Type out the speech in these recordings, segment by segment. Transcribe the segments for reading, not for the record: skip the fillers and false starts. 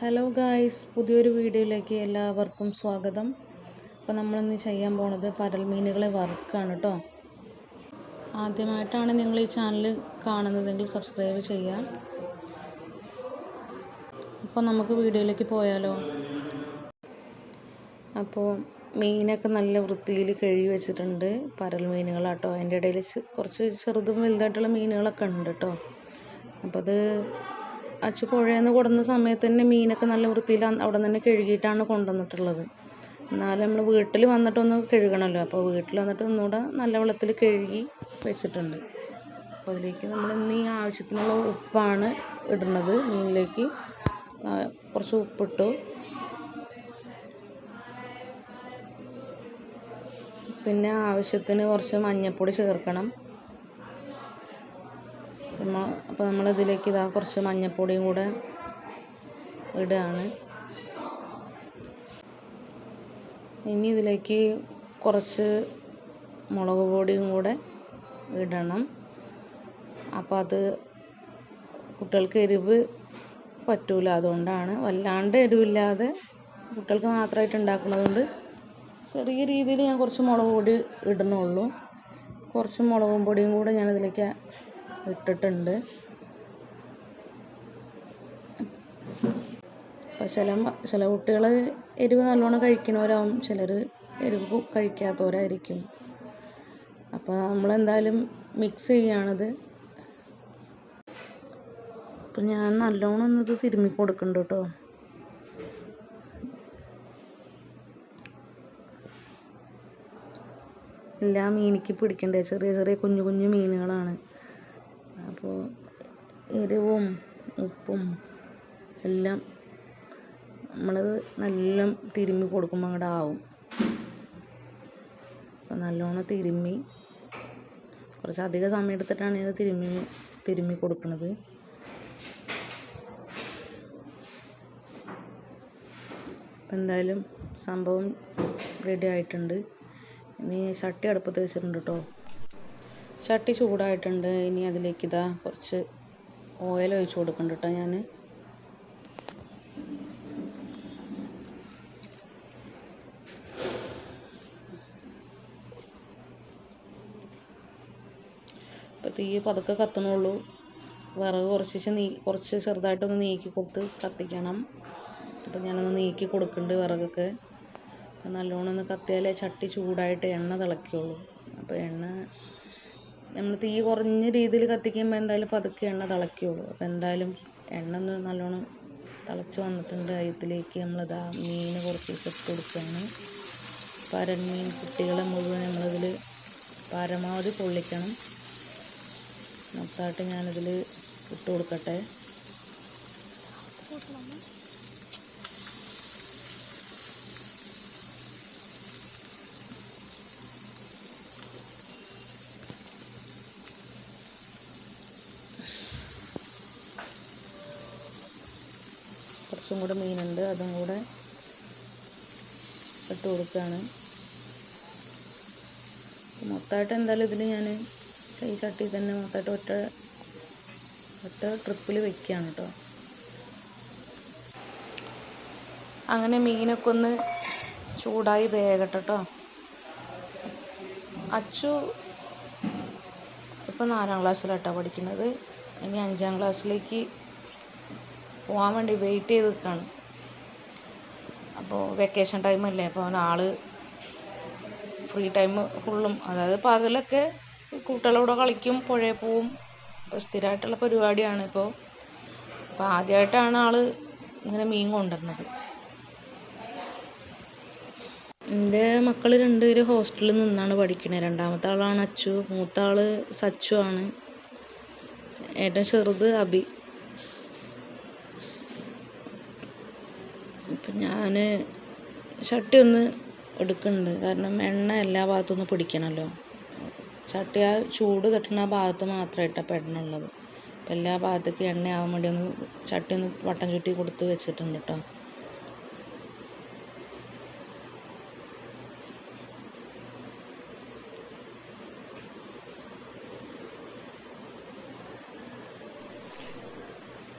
Hello guys, പുതിയൊരു വീഡിയോയിലേക്ക് എല്ലാവർക്കും സ്വാഗതം. അപ്പോൾ നമ്മളിന്ന് ചെയ്യാൻ പോണത് പരൽ മീനുകളെ വറുക്കാണ് കേട്ടോ. ആദ്യമായിട്ടാണ് നിങ്ങൾ ഈ ചാനൽ കാണുന്നതെങ്കിൽ സബ്സ്ക്രൈബ് ചെയ്യാം. അപ്പോൾ നമുക്ക് വീഡിയോയിലേക്ക് പോയാലോ. അപ്പോൾ മീനൊക്കെ നല്ല വൃത്തിയിൽ കഴുകി വെച്ചിട്ടുണ്ട്. പരൽ മീനുകളാട്ടോ. അതിൻ്റെ ഇടയിൽ കുറച്ച് ചെറുതും വലുതായിട്ടുള്ള മീനുകളൊക്കെ ഉണ്ട് കേട്ടോ. അപ്പോൾ അത് അച്ചു പുഴയിൽ നിന്ന് കൊടുന്ന സമയത്ത് തന്നെ മീനൊക്കെ നല്ല വൃത്തിയിൽ അവിടെ നിന്ന് കഴുകിയിട്ടാണ് കൊണ്ടുവന്നിട്ടുള്ളത്. എന്നാലും നമ്മൾ വീട്ടിൽ വന്നിട്ടൊന്ന് കഴുകണമല്ലോ. അപ്പോൾ വീട്ടിൽ വന്നിട്ട് ഒന്നുകൂടെ നല്ല വെള്ളത്തിൽ കഴുകി വെച്ചിട്ടുണ്ട്. അപ്പോൾ അതിലേക്ക് നമ്മൾ ഇന്ന് ഈ ആവശ്യത്തിനുള്ള ഉപ്പാണ് ഇടുന്നത്. മീനിലേക്ക് കുറച്ച് ഉപ്പിട്ടു. പിന്നെ ആവശ്യത്തിന് കുറച്ച് മഞ്ഞൾപ്പൊടി ചേർക്കണം. അപ്പോൾ നമ്മളിതിലേക്ക് കുറച്ച് മഞ്ഞൾപ്പൊടിയും കൂടെ ഇടുകയാണ്. ഇനി ഇതിലേക്ക് കുറച്ച് മുളക് പൊടിയും കൂടെ ഇടണം. അപ്പോൾ അത് കുട്ടികൾക്ക് എരിവ് പറ്റൂല, അതുകൊണ്ടാണ് വല്ലാണ്ട് എരിവില്ലാതെ കുട്ടികൾക്ക് മാത്രമായിട്ട് ഉണ്ടാക്കുന്നതുകൊണ്ട് ചെറിയ രീതിയിൽ ഞാൻ കുറച്ച് മുളക് പൊടി ഇടുന്നുള്ളൂ. കുറച്ച് മുളകും പൊടിയും കൂടെ ഞാനിതിലേക്ക് ഇട്ടിട്ടുണ്ട്. അപ്പോൾ ചില കുട്ടികൾ എരിവ് നല്ലോണം കഴിക്കുന്നവരാവും, ചിലർ എരിവ് കഴിക്കാത്തവരായിരിക്കും. അപ്പോൾ നമ്മളെന്തായാലും മിക്സ് ചെയ്യുകയാണിത്. അപ്പം ഞാൻ നല്ലോണം ഒന്നിത് തിരുമ്മി കൊടുക്കുന്നുണ്ട് കേട്ടോ. എല്ലാ മീനിക്ക് പിടിക്കണ്ടേ, ചെറിയ ചെറിയ കുഞ്ഞു കുഞ്ഞു മീനുകളാണ്. അപ്പോൾ എരിവും ഉപ്പും എല്ലാം നമ്മളത് നല്ല തിരുമ്മി കൊടുക്കുമ്പോൾ അങ്ങോട്ട് ആവും. അപ്പോൾ നല്ലോണം തിരുമ്മി കുറച്ചധികം സമയം എടുത്തിട്ടാണ് ഇത് തിരുമ്മി കൊടുക്കുന്നത്. അപ്പം എന്തായാലും സംഭവം റെഡി ആയിട്ടുണ്ട്. ഇനി ചട്ടി അടുപ്പത്ത് വെച്ചിട്ടുണ്ട് കേട്ടോ. ചട്ടി ചൂടായിട്ടുണ്ട്. ഇനി അതിലേക്ക് കുറച്ച് ഓയിൽ ഒഴിച്ച് കൊടുക്കുന്നുണ്ട് കേട്ടോ ഞാൻ. ഇപ്പോൾ തീ പതുക്കെ കത്തണുള്ളൂ. വിറക് കുറച്ച് ചെറുതായിട്ടൊന്ന് നീക്കി കൊടുത്ത് കത്തിക്കണം. അപ്പോൾ ഞാനൊന്ന് നീക്കി കൊടുക്കുന്നുണ്ട് വിറകൊക്കെ. അപ്പോൾ നല്ലോണം ഒന്ന് കത്തിയാലേ ചട്ടി ചൂടായിട്ട് എണ്ണ തിളയ്ക്കുള്ളൂ. അപ്പോൾ എണ്ണ നമ്മൾ തീ കുറഞ്ഞ രീതിയിൽ കത്തിക്കുമ്പോൾ എന്തായാലും പതുക്കെ എണ്ണ തിളയ്ക്കുള്ളൂ. അപ്പോൾ എന്തായാലും എണ്ണ ഒന്ന് നല്ലോണം തിളച്ച് വന്നിട്ടുണ്ട്. അതിലേക്ക് നമ്മളിതാ മീൻ കുറച്ച് ഇട്ട് കൊടുക്കുകയാണ്. പരൽ മീൻ കുട്ടികളെ മുഴുവൻ നമ്മളിതിൽ പരമാവധി പൊള്ളിക്കണം. മൊത്തമായിട്ട് ഞാനിതിൽ ഇട്ട് കൊടുക്കട്ടെ. കുറച്ചും കൂടെ മീനുണ്ട്, അതും കൂടെ ഇട്ട് കൊടുക്കുകയാണ്. മൊത്തമായിട്ട് എന്തായാലും ഇതിൽ ഞാൻ ഈ ചട്ടി തന്നെ മൊത്തമായിട്ട് ഒറ്റ ട്രിപ്പിൽ വെക്കുകയാണ് കേട്ടോ. അങ്ങനെ മീനൊക്കെ ഒന്ന് ചൂടായി വേകട്ടെ കേട്ടോ. അച്ചു ഇപ്പോൾ 4ാം ക്ലാസ്സിലാട്ടോ പഠിക്കുന്നത്. ഇനി 5ാം ക്ലാസ്സിലേക്ക് പോകാൻ വേണ്ടി വെയിറ്റ് ചെയ്ത് നിൽക്കുകയാണ്. അപ്പോൾ വെക്കേഷൻ ടൈമല്ലേ, അപ്പോൾ ആൾ ഫ്രീ ടൈം ഫുള്ളും, അതായത് പകലൊക്കെ കുട്ടികളോട് കളിക്കും, പുഴയിൽ പോവും. അപ്പോൾ സ്ഥിരമായിട്ടുള്ള പരിപാടിയാണ് ഇപ്പോൾ. അപ്പോൾ ആദ്യമായിട്ടാണ് ആൾ ഇങ്ങനെ മീൻ കൊണ്ടുവരുന്നത്. എൻ്റെ മക്കൾ 2 പേര് ഹോസ്റ്റലിൽ നിന്നാണ് പഠിക്കുന്നത്. 2ാമത്തെ ആളാണ് അച്ചു, മൂത്ത ആൾ സച്ചു ആണ്, ഏറ്റവും ചെറുത് അബി. ഇപ്പം ഞാൻ ചട്ടി ഒന്ന് എടുക്കുന്നുണ്ട്, കാരണം എണ്ണ എല്ലാ ഭാഗത്തുനിന്ന് പിടിക്കണമല്ലോ. ചട്ടി ആ ചൂട് തട്ടുന്ന ആ ഭാഗത്ത് മാത്രമായിട്ടാണ് പെടണുള്ളത്. അപ്പം എല്ലാ ഭാഗത്തേക്ക് എണ്ണയാവാൻ വേണ്ടി ചട്ടി ഒന്ന് വട്ടം ചുറ്റി കൊടുത്ത് വെച്ചിട്ടുണ്ട് കേട്ടോ.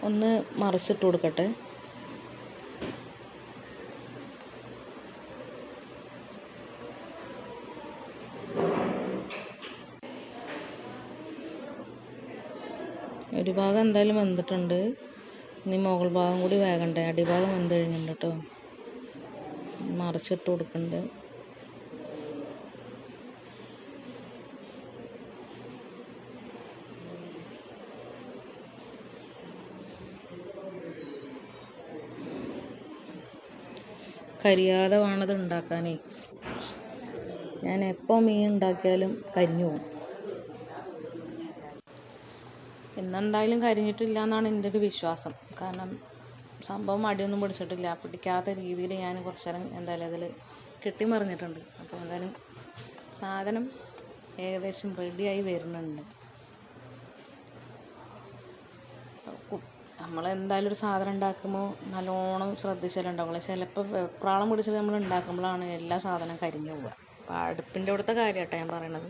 ഒന്ന് മറിച്ചിട്ട് കൊടുക്കട്ടെ. ഒരു ഭാഗം എന്തായാലും വെന്തിട്ടുണ്ട്. ഇനി മുകൾ ഭാഗം കൂടി വേകണ്ടേ. അടിഭാഗം വെന്ത് കഴിഞ്ഞിട്ടുണ്ട് കേട്ടോ. മറിച്ചിട്ട് കൊടുക്കുന്നുണ്ട്. കരിയാതെ വേണത് ഉണ്ടാക്കാനേ. ഞാൻ എപ്പോൾ മീൻ ഉണ്ടാക്കിയാലും കരിഞ്ഞു പോകും. ഇന്നെന്തായാലും കരിഞ്ഞിട്ടില്ല എന്നാണ് എൻ്റെ ഒരു വിശ്വാസം. കാരണം സംഭവം അടിയൊന്നും പിടിച്ചിട്ടില്ല. പിടിക്കാത്ത രീതിയിൽ ഞാൻ കുറച്ച് നേരം എന്തായാലും അതിൽ കെട്ടിമറിഞ്ഞിട്ടുണ്ട്. അപ്പോൾ എന്തായാലും സാധനം ഏകദേശം റെഡിയായി വരുന്നുണ്ട്. നമ്മളെന്തായാലും ഒരു സാധനം ഉണ്ടാക്കുമ്പോൾ നല്ലോണം ശ്രദ്ധിച്ചാലുണ്ടാവുള്ളൂ. ചിലപ്പോൾ വെപ്രാളം പിടിച്ചിട്ട് നമ്മൾ ഉണ്ടാക്കുമ്പോഴാണ് എല്ലാ സാധനം കരിഞ്ഞു പോവുക. അപ്പോൾ അടുപ്പിൻ്റെ അവിടുത്തെ കാര്യമായിട്ടാണ് ഞാൻ പറയണത്.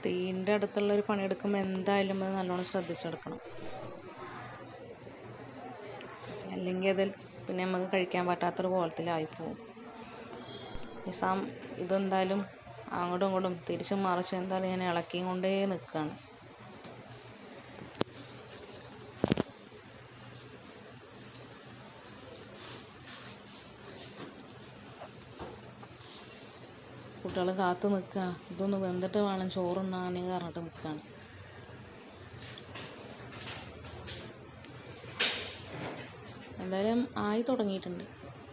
തീൻ്റെ അടുത്തുള്ളൊരു പണിയെടുക്കുമ്പോൾ എന്തായാലും അത് നല്ലോണം ശ്രദ്ധിച്ചെടുക്കണം. അല്ലെങ്കിൽ അതിൽ പിന്നെ നമുക്ക് കഴിക്കാൻ പറ്റാത്തൊരു കോലത്തിലായിപ്പോവും. ഇതെന്തായാലും അങ്ങോട്ടും ഇങ്ങോട്ടും തിരിച്ചും മറിച്ച് എന്തായാലും ഞാൻ ഇളക്കിയും കൊണ്ടേ നിൽക്കുകയാണ്. കുട്ടികൾ കാത്ത് നിൽക്കുക, ഇതൊന്ന് വെന്തിട്ട് വേണം ചോറുണ്ണാൻ പറഞ്ഞിട്ട് നിൽക്കുകയാണ്. എന്തായാലും ആയി തുടങ്ങിയിട്ടുണ്ട്.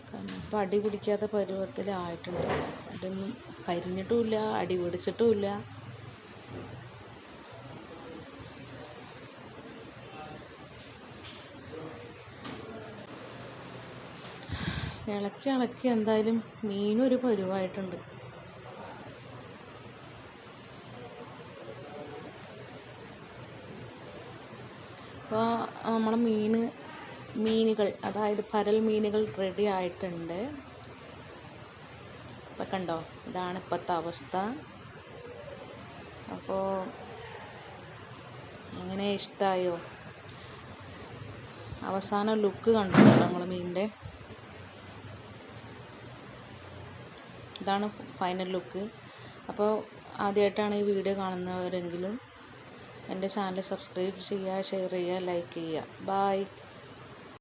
കാരണം ഇപ്പം അടി പിടിക്കാത്ത പരുവത്തിലായിട്ടുണ്ട്. അടിയൊന്നും കരിഞ്ഞിട്ടുമില്ല, അടി പിടിച്ചിട്ടുമില്ല. ഇളക്കി എന്തായാലും മീനൊരു പരുവായിട്ടുണ്ട്. അപ്പോൾ നമ്മളെ മീനുകൾ അതായത് പരൽ മീനുകൾ റെഡി ആയിട്ടുണ്ട്. ഇപ്പം കണ്ടോ, ഇതാണ് ഇപ്പോഴത്തെ അവസ്ഥ. അപ്പോൾ എങ്ങനെ ഇഷ്ടമായോ? അവസാനം ലുക്ക് കണ്ടിട്ടുണ്ടോ നമ്മളെ മീനിൻ്റെ? ഇതാണ് ഫൈനൽ ലുക്ക്. അപ്പോൾ ആദ്യമായിട്ടാണ് ഈ വീഡിയോ കാണുന്നവരെങ്കിൽ എൻ്റെ ചാനൽ സബ്സ്ക്രൈബ് ചെയ്യുക, ഷെയർ ചെയ്യുക, ലൈക്ക് ചെയ്യുക. ബൈ.